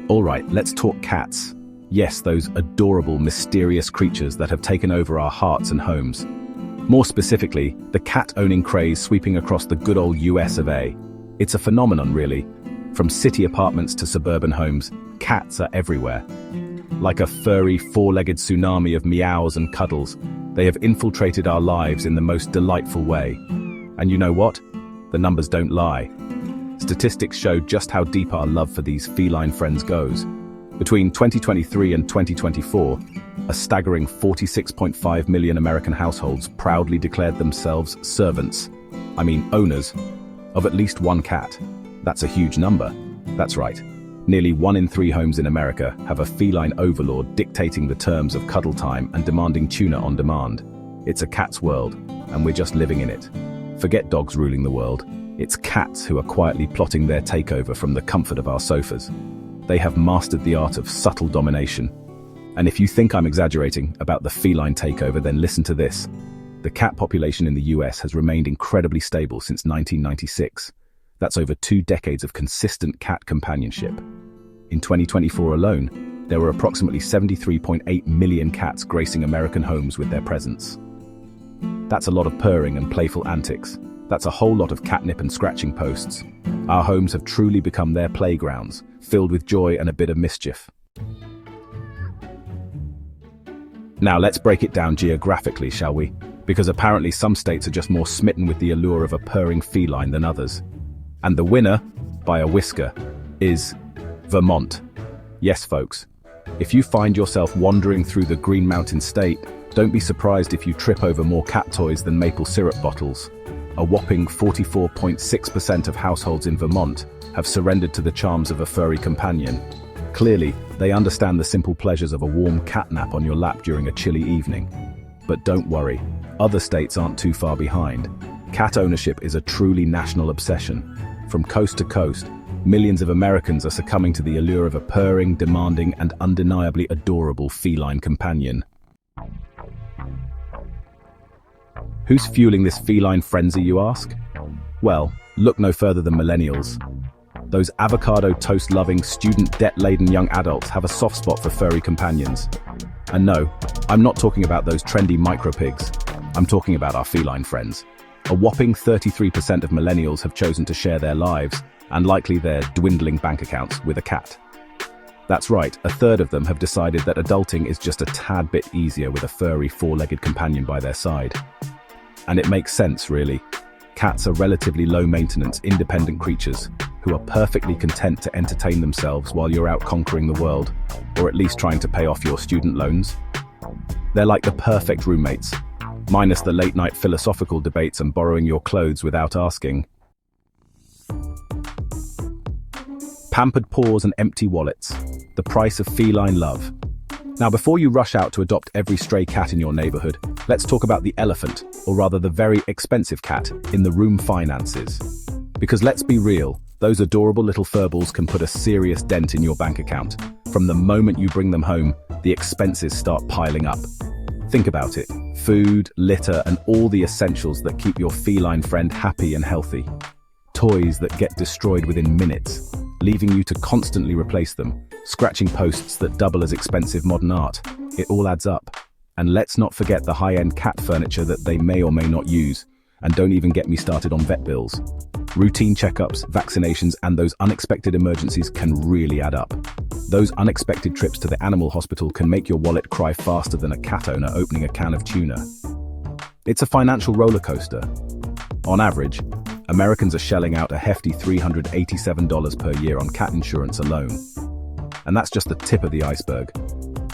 Alright, let's talk cats. Yes, those adorable, mysterious creatures that have taken over our hearts and homes. More specifically, the cat-owning craze sweeping across the good old US of A. It's a phenomenon, really. From city apartments to suburban homes, cats are everywhere. Like a furry, four-legged tsunami of meows and cuddles, they have infiltrated our lives in the most delightful way. And you know what? The numbers don't lie. Statistics show just how deep our love for these feline friends goes. Between 2023 and 2024, a staggering 46.5 million American households proudly declared themselves owners, of at least one cat. That's a huge number. That's right. Nearly 1 in 3 homes in America have a feline overlord dictating the terms of cuddle time and demanding tuna on demand. It's a cat's world, and we're just living in it. Forget dogs ruling the world. It's cats who are quietly plotting their takeover from the comfort of our sofas. They have mastered the art of subtle domination. And if you think I'm exaggerating about the feline takeover, then listen to this. The cat population in the US has remained incredibly stable since 1996. That's over 2 decades of consistent cat companionship. In 2024 alone, there were approximately 73.8 million cats gracing American homes with their presence. That's a lot of purring and playful antics. That's a whole lot of catnip and scratching posts. Our homes have truly become their playgrounds, filled with joy and a bit of mischief. Now let's break it down geographically, shall we? Because apparently some states are just more smitten with the allure of a purring feline than others. And the winner, by a whisker, is Vermont. Yes, folks. If you find yourself wandering through the Green Mountain State, don't be surprised if you trip over more cat toys than maple syrup bottles. A whopping 44.6% of households in Vermont have surrendered to the charms of a furry companion. Clearly, they understand the simple pleasures of a warm cat nap on your lap during a chilly evening. But don't worry, other states aren't too far behind. Cat ownership is a truly national obsession. From coast to coast, millions of Americans are succumbing to the allure of a purring, demanding, and undeniably adorable feline companion. Who's fueling this feline frenzy, you ask? Well, look no further than millennials. Those avocado toast-loving, student-debt-laden young adults have a soft spot for furry companions. And no, I'm not talking about those trendy micropigs. I'm talking about our feline friends. A whopping 33% of millennials have chosen to share their lives, and likely their dwindling bank accounts, with a cat. That's right, a third of them have decided that adulting is just a tad bit easier with a furry, four-legged companion by their side. And it makes sense, really. Cats are relatively low-maintenance, independent creatures who are perfectly content to entertain themselves while you're out conquering the world, or at least trying to pay off your student loans. They're like the perfect roommates, minus the late-night philosophical debates and borrowing your clothes without asking. Pampered paws and empty wallets, the price of feline love. Now, before you rush out to adopt every stray cat in your neighborhood, let's talk about the elephant, or rather the very expensive cat, in the room finances. Because let's be real, those adorable little furballs can put a serious dent in your bank account. From the moment you bring them home, the expenses start piling up. Think about it. Food, litter, and all the essentials that keep your feline friend happy and healthy. Toys that get destroyed within minutes, leaving you to constantly replace them. Scratching posts that double as expensive modern art. It all adds up. And let's not forget the high-end cat furniture that they may or may not use. And don't even get me started on vet bills. Routine checkups, vaccinations, and those unexpected emergencies can really add up. Those unexpected trips to the animal hospital can make your wallet cry faster than a cat owner opening a can of tuna. It's a financial roller coaster. On average, Americans are shelling out a hefty $387 per year on cat insurance alone. And that's just the tip of the iceberg.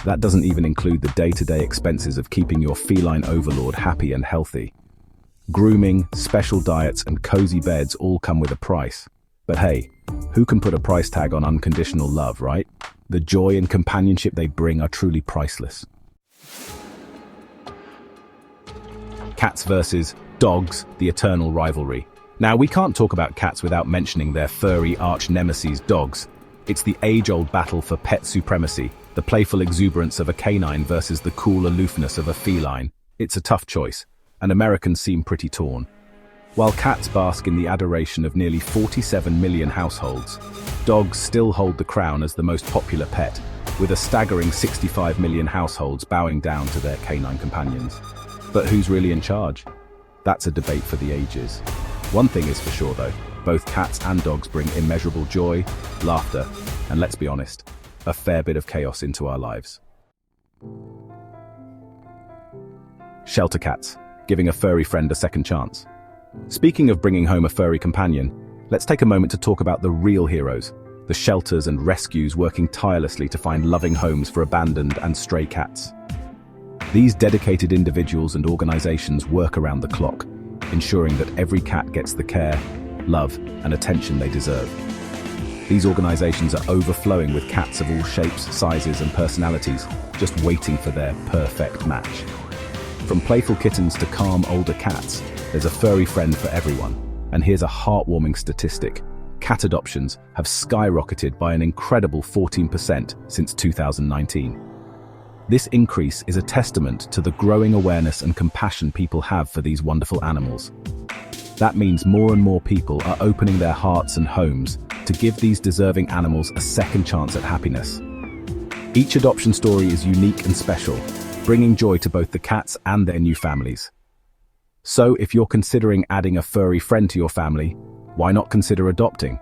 That doesn't even include the day-to-day expenses of keeping your feline overlord happy and healthy. Grooming, special diets, and cozy beds all come with a price. But hey, who can put a price tag on unconditional love, right? The joy and companionship they bring are truly priceless. Cats versus dogs, the eternal rivalry. Now, we can't talk about cats without mentioning their furry arch-nemesis, dogs. It's the age-old battle for pet supremacy, the playful exuberance of a canine versus the cool aloofness of a feline. It's a tough choice, and Americans seem pretty torn. While cats bask in the adoration of nearly 47 million households, dogs still hold the crown as the most popular pet, with a staggering 65 million households bowing down to their canine companions. But who's really in charge? That's a debate for the ages. One thing is for sure though, both cats and dogs bring immeasurable joy, laughter, and let's be honest, a fair bit of chaos into our lives. Shelter cats, giving a furry friend a second chance. Speaking of bringing home a furry companion, let's take a moment to talk about the real heroes, the shelters and rescues working tirelessly to find loving homes for abandoned and stray cats. These dedicated individuals and organizations work around the clock, ensuring that every cat gets the care, love, and attention they deserve. These organizations are overflowing with cats of all shapes, sizes, and personalities, just waiting for their perfect match. From playful kittens to calm older cats, there's a furry friend for everyone. And here's a heartwarming statistic. Cat adoptions have skyrocketed by an incredible 14% since 2019. This increase is a testament to the growing awareness and compassion people have for these wonderful animals. That means more and more people are opening their hearts and homes to give these deserving animals a second chance at happiness. Each adoption story is unique and special, bringing joy to both the cats and their new families. So if you're considering adding a furry friend to your family, why not consider adopting?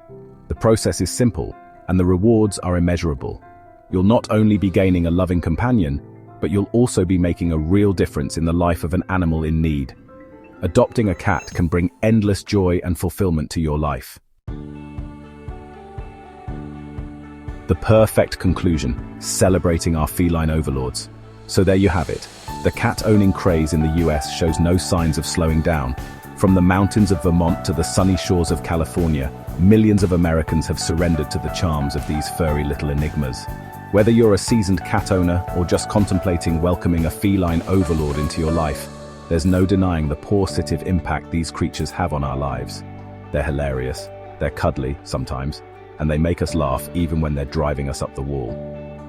The process is simple, and the rewards are immeasurable. You'll not only be gaining a loving companion, but you'll also be making a real difference in the life of an animal in need. Adopting a cat can bring endless joy and fulfillment to your life. The perfect conclusion, celebrating our feline overlords. So there you have it. The cat-owning craze in the US shows no signs of slowing down. From the mountains of Vermont to the sunny shores of California, millions of Americans have surrendered to the charms of these furry little enigmas. Whether you're a seasoned cat owner or just contemplating welcoming a feline overlord into your life, there's no denying the positive impact these creatures have on our lives. They're hilarious, they're cuddly sometimes, and they make us laugh even when they're driving us up the wall.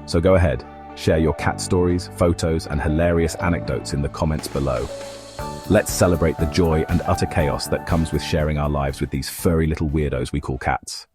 So go ahead, share your cat stories, photos, and hilarious anecdotes in the comments below. Let's celebrate the joy and utter chaos that comes with sharing our lives with these furry little weirdos we call cats.